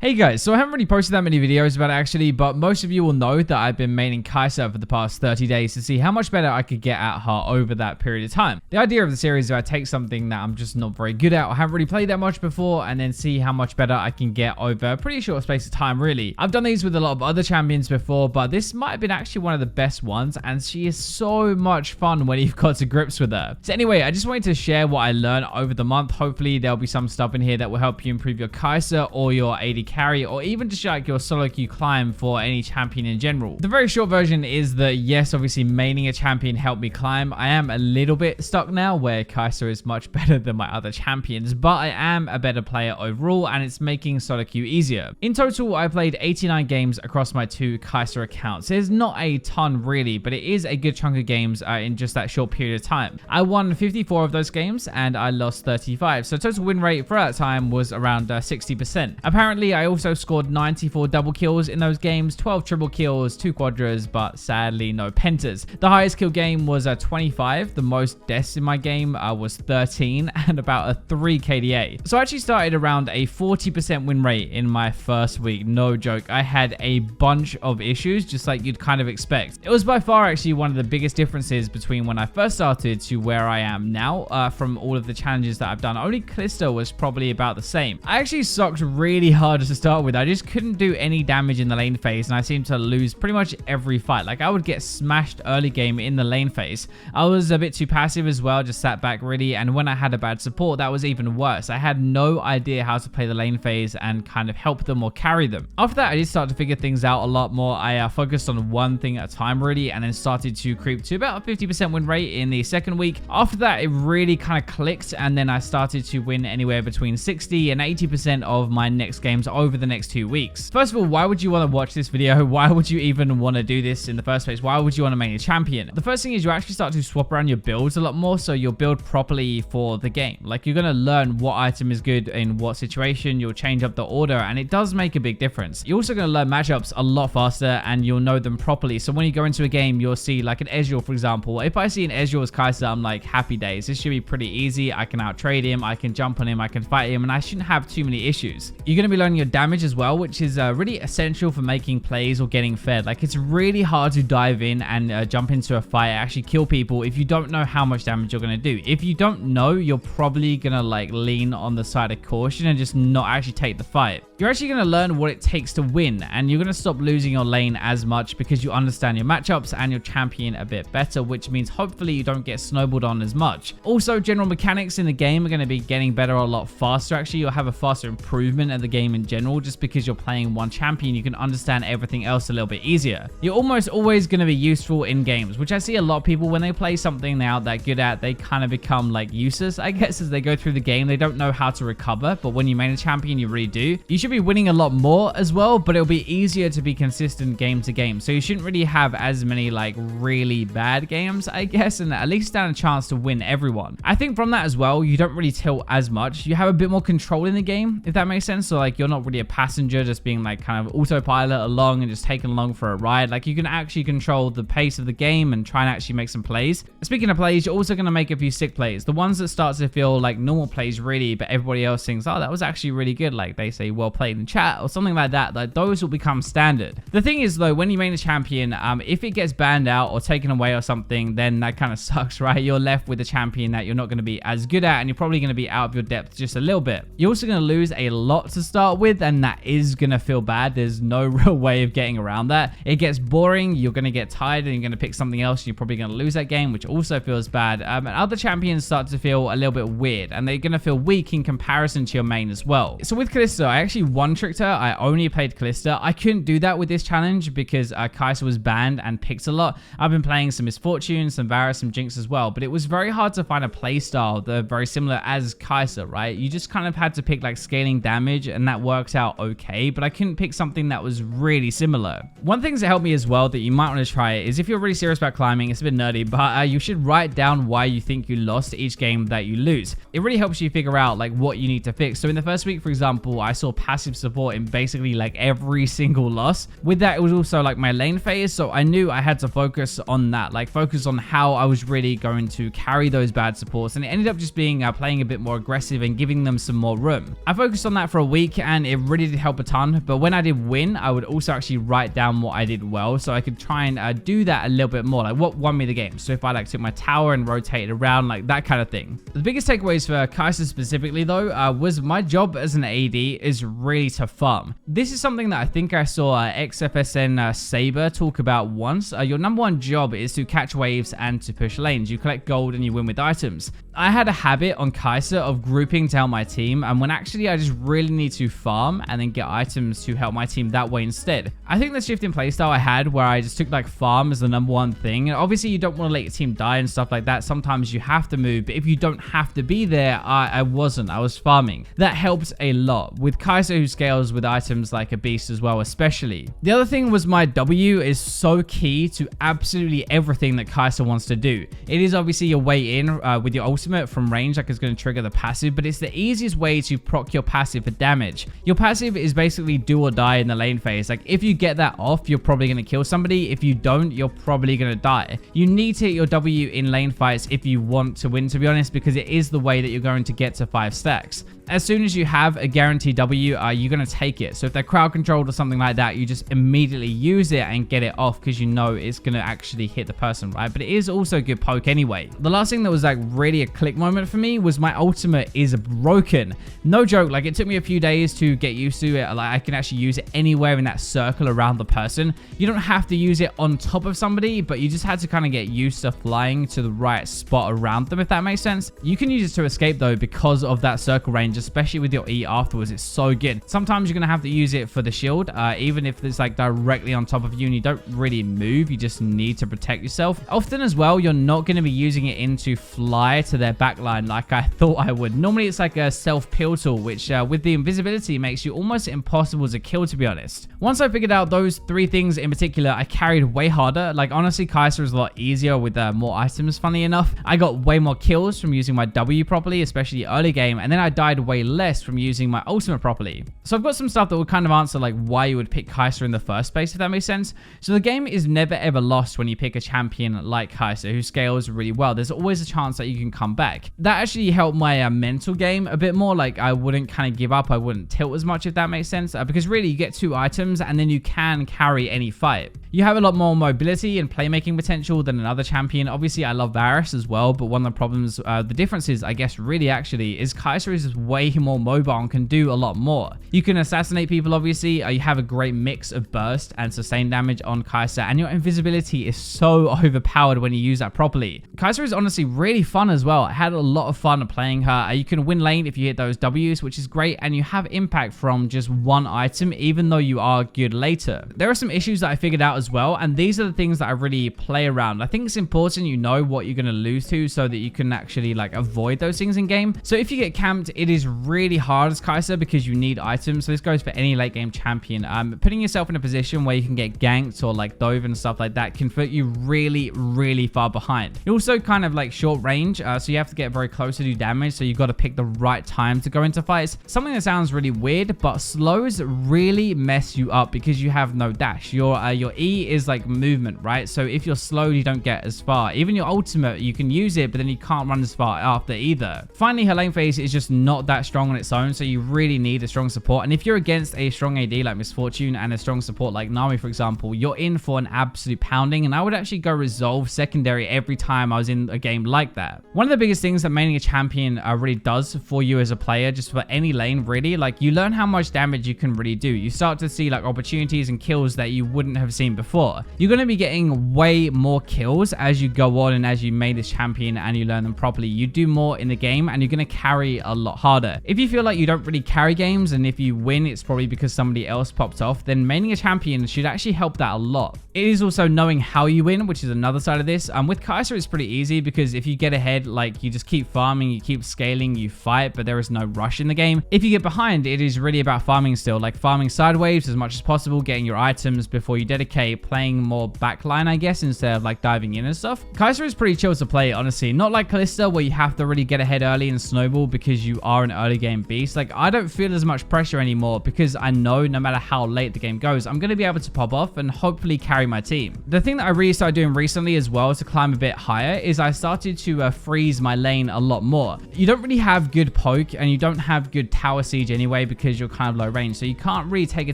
Hey guys, so I haven't really posted that many videos about it actually, but most of you will know that I've been maining Kai'Sa for the past 30 days to see how much better I could get at her over that period of time. The idea of the series is I take something that I'm just not very good at or haven't really played that much before and then see how much better I can get over a pretty short space of time really. I've done these with a lot of other champions before, but this might have been actually one of the best ones and she is so much fun when you've got to grips with her. So anyway, I just wanted to share what I learned over the month. Hopefully there'll be some stuff in here that will help you improve your Kai'Sa or your AD carry, or even just like your solo queue climb for any champion in general. The very short version is that yes, obviously maining a champion helped me climb. I am a little bit stuck now where Kai'Sa is much better than my other champions, but I am a better player overall and it's making solo queue easier. In total, I played 89 games across my 2 Kai'Sa accounts. There's not a ton really, but it is a good chunk of games in just that short period of time. I won 54 of those games and I lost 35, so total win rate for that time was around 60%. Apparently, I also scored 94 double kills in those games, 12 triple kills, 2 quadras, but sadly no pentas. The highest kill game was 25. The most deaths in my game was 13 and about a 3 KDA. So I actually started around a 40% win rate in my first week. No joke. I had a bunch of issues, just like you'd kind of expect. It was by far actually one of the biggest differences between when I first started to where I am now from all of the challenges that I've done. Only Callisto was probably about the same. I actually sucked really hard to start with. I just couldn't do any damage in the lane phase and I seemed to lose pretty much every fight. Like I would get smashed early game in the lane phase. I was a bit too passive as well, just sat back really, and when I had a bad support that was even worse. I had no idea how to play the lane phase and kind of help them or carry them. After that I did start to figure things out a lot more. I focused on one thing at a time really and then started to creep to about a 50% win rate in the second week. After that it really kind of clicked and then I started to win anywhere between 60 and 80% of my next games over the next 2 weeks. First of all, why would you want to watch this video? Why would you even want to do this in the first place? Why would you want to main a champion? The first thing is you actually start to swap around your builds a lot more, so you'll build properly for the game. Like you're going to learn what item is good in what situation, you'll change up the order and it does make a big difference. You're also going to learn matchups a lot faster and you'll know them properly. So when you go into a game, you'll see like an Ezreal, for example. If I see an Ezreal as Kai'Sa, I'm like, happy days. This should be pretty easy. I can out trade him, I can jump on him, I can fight him, and I shouldn't have too many issues. You're going to be learning your damage as well, which is really essential for making plays or getting fed. Like it's really hard to dive in and jump into a fight, actually kill people if you don't know how much damage you're going to do. If you don't know, you're probably going to like lean on the side of caution and just not actually take the fight. You're actually going to learn what it takes to win and you're going to stop losing your lane as much because you understand your matchups and your champion a bit better, which means hopefully you don't get snowballed on as much. Also, general mechanics in the game are going to be getting better a lot faster. Actually, you'll have a faster improvement of the game in general just because you're playing one champion. You can understand everything else a little bit easier. You're almost always going to be useful in games, which I see a lot of people when they play something they aren't that good at, they kind of become like useless, I guess, as they go through the game. They don't know how to recover, but when you main a champion, you really do. You should be winning a lot more as well, but it'll be easier to be consistent game to game. So you shouldn't really have as many like really bad games, I guess, and at least stand a chance to win everyone. I think from that as well, you don't really tilt as much. You have a bit more control in the game, if that makes sense. So like you're not really a passenger just being like kind of autopilot along and just taken along for a ride. Like you can actually control the pace of the game and try and actually make some plays. Speaking of plays, you're also going to make a few sick plays. The ones that start to feel like normal plays really, but everybody else thinks, oh, that was actually really good. Like they say, well played in chat or something like that. Like those will become standard. The thing is though, when you main a champion, if it gets banned out or taken away or something, then that kind of sucks, right? You're left with a champion that you're not going to be as good at and you're probably going to be out of your depth just a little bit. You're also going to lose a lot to start with and that is going to feel bad. There's no real way of getting around that. It gets boring, you're going to get tired and you're going to pick something else and you're probably going to lose that game, which also feels bad. And other champions start to feel a little bit weird and they're going to feel weak in comparison to your main as well. So with Callisto, I actually one-tricked her. I only played Callisto. I couldn't do that with this challenge because Kai'Sa was banned and picked a lot. I've been playing some Misfortune, some Varus, some Jinx as well, but it was very hard to find a play style that are very similar as Kai'Sa, right? You just kind of had to pick like scaling damage and that worked out okay, but I couldn't pick something that was really similar. One thing that helped me as well that you might want to try is if you're really serious about climbing, it's a bit nerdy, but you should write down why you think you lost each game that you lose. It really helps you figure out like what you need to fix. So in the first week, for example, I saw passive support in basically like every single loss. With that, it was also like my lane phase, so I knew I had to focus on that, like focus on how I was really going to carry those bad supports, and it ended up just being playing a bit more aggressive and giving them some more room. I focused on that for a week and it really did help a ton. But when I did win, I would also actually write down what I did well, so I could try and do that a little bit more, like what won me the game. So if I like took my tower and rotated around, like that kind of thing. The biggest takeaways for Kai'Sa specifically though was my job as an AD is really to farm. This is something that I think I saw XFSN Saber talk about once. Your number one job is to catch waves and to push lanes. You collect gold and you win with items. I had a habit on Kai'Sa of grouping down my team, and when actually I just really need to farm and then get items to help my team that way instead. I think the shift in playstyle I had where I just took like farm as the number one thing, and obviously you don't want to let your team die and stuff like that. Sometimes you have to move, but if you don't have to be there, I was farming. That helps a lot with Kai'Sa, who scales with items like a beast as well, especially. The other thing was my W is so key to absolutely everything that Kai'Sa wants to do. It is obviously your way in with your ultimate from range, like it's going to trigger the passive, but it's the easiest way to proc your passive for damage. Your passive is basically do or die in the lane phase. Like if you get that off, you're probably going to kill somebody. If you don't, you're probably going to die. You need to hit your W in lane fights if you want to win, to be honest, because it is the way that you're going to get to 5 stacks. As soon as you have a guaranteed W, you're going to take it. So if they're crowd controlled or something like that, you just immediately use it and get it off because you know it's going to actually hit the person, right? But it is also a good poke anyway. The last thing that was like really a click moment for me was my ultimate is broken. No joke, like it took me a few days to get used to it. Like I can actually use it anywhere in that circle around the person. You don't have to use it on top of somebody, but you just had to kind of get used to flying to the right spot around them, if that makes sense. You can use it to escape though because of that circle range, especially with your E afterwards. It's so good. Sometimes you're going to have to use it for the shield, even if it's like directly on top of you and you don't really move, you just need to protect yourself. Often as well, you're not going to be using it in to fly to their backline like I thought I would. Normally it's like a self-peel tool, which with the invisibility makes you almost impossible to kill, to be honest. Once I figured out those 3 things in particular, I carried way harder. Like honestly, Kai'Sa is a lot easier with more items, funny enough. I got way more kills from using my W properly, especially early game, and then I died way less from using my ultimate properly. So I've got some stuff that will kind of answer like why you would pick Kai'Sa in the first place, if that makes sense. So the game is never ever lost when you pick a champion like Kai'Sa who scales really well. There's always a chance that you can come back. That actually helped my mental game a bit more. Like I wouldn't kind of give up, I wouldn't tilt as much, if that makes sense, because really you get 2 items and then you can carry any fight. You have a lot more mobility and playmaking potential than another champion. Obviously I love Varus as well, but one of the problems, the differences I guess really actually is Kai'Sa is just way more mobile and can do a lot more. You can assassinate people, obviously. You have a great mix of burst and sustain damage on Kai'Sa, and your invisibility is so overpowered when you use that properly. Kai'Sa is honestly really fun as well. I had a lot of fun playing her. You can win lane if you hit those W's, which is great, and you have impact from just 1 item, even though you are good later. There are some issues that I figured out as well, and these are the things that I really play around. I think it's important you know what you're going to lose to so that you can actually like avoid those things in game. So if you get camped, it is really hard as Kai'Sa because you need items. So this goes for any late game champion. Putting yourself in a position where you can get ganked or like dove and stuff like that can put you really far behind. You're also kind of like short range, so you have to get very close to do damage. So you've got to pick the right time to go into fights. Something that sounds really weird, but slows really mess you up because you have no dash. Your E is like movement, right? So if you're slow, you don't get as far. Even your ultimate, you can use it, but then you can't run as far after either. Finally, her lane phase is just not that strong on its own, so you really need a strong support. And if you're against a strong AD like Miss Fortune and a strong support like Nami, for example, you're in for an absolute pounding. And I would actually go resolve secondary every time I was in a game like that. One of the biggest things that maining a champion really does for you as a player, just for any lane really, like you learn how much damage you can really do. You start to see like opportunities and kills that you wouldn't have seen before. You're going to be getting way more kills as you go on and as you main this champion and you learn them properly. You do more in the game and you're going to carry a lot harder. If you feel like you don't really carry games and if you win it's probably because somebody else popped off, then maining a champion should actually help that a lot. It is also knowing how you win, which is another side of this. With Kai'Sa it's pretty easy because if you get ahead, like you just keep farming, you keep scaling, you fight, but there is no rush in the game. If you get behind, it is really about farming still, like farming sideways as much as possible, getting your items before you dedicate, a playing more backline, I guess, instead of like diving in and stuff. Kai'Sa is pretty chill to play, honestly. Not like Kalista where you have to really get ahead early and snowball because you are an early game beast. Like, I don't feel as much pressure anymore because I know no matter how late the game goes, I'm going to be able to pop off and hopefully carry my team. The thing that I really started doing recently as well to climb a bit higher is I started to freeze my lane a lot more. You don't really have good poke and you don't have good tower siege anyway because you're kind of low range, so you can't really take a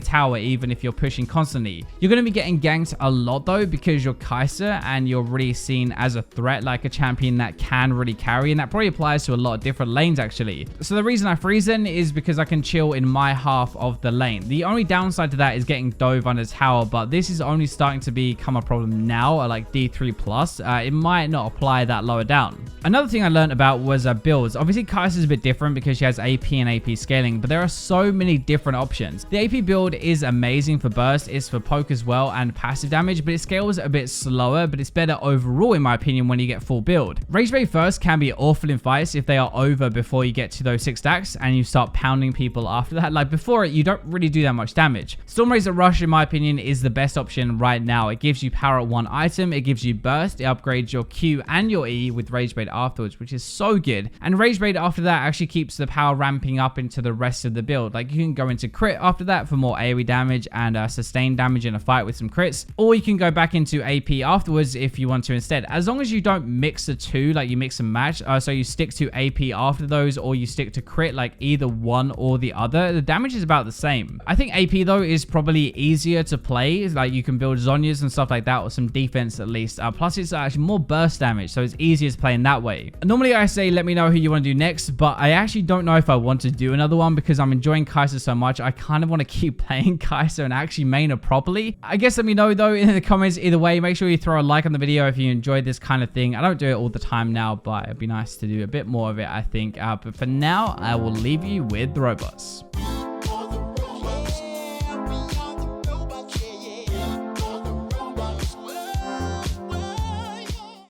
tower even if you're pushing constantly. You're going to be getting ganked a lot though because you're Kai'Sa and you're really seen as a threat, like a champion that can really carry, and that probably applies to a lot of different lanes actually. So the reason I freeze then is because I can chill in my half of the lane. The only downside to that is getting dove under tower, but this is only starting to become a problem now at like D3 plus. It might not apply that lower down. Another thing I learned about was builds. Obviously Kai'Sa is a bit different because she has AP and AP scaling, but there are so many different options. The AP build is amazing for burst, it's for poke as well and passive damage, but it scales a bit slower, but it's better overall in my opinion when you get full build. Rage Bait first can be awful in fights if they are over before you get to those 6 stacks and you start pounding people after that. Like before it, you don't really do that much damage. Storm Razor Rush in my opinion is the best option right now. It gives you power at one item, it gives you burst, it upgrades your Q and your E with Rage Bait afterwards, which is so good. And Rage Bait after that actually keeps the power ramping up into the rest of the build. Like you can go into crit after that for more AoE damage and sustained damage in a fight with some crits, or you can go back into AP afterwards if you want to instead, as long as you don't mix the two, like you mix and match. So you stick to AP after those or you stick to crit, like either one or the other, the damage is about the same. I think AP though is probably easier to play, like you can build Zhonya's and stuff like that, or some defense at least. Plus it's actually more burst damage, so it's easier to play in that way. Normally I say let me know who you want to do next, but I actually don't know if I want to do another one because I'm enjoying Kai'Sa so much. I kind of want to keep playing Kai'Sa and actually main her properly. I guess let me know though in the comments. Either way, make sure you throw a like on the video if you enjoyed this kind of thing. I don't do it all the time now, but it'd be nice to do a bit more of it, I think. But for now, I will leave you with the robots.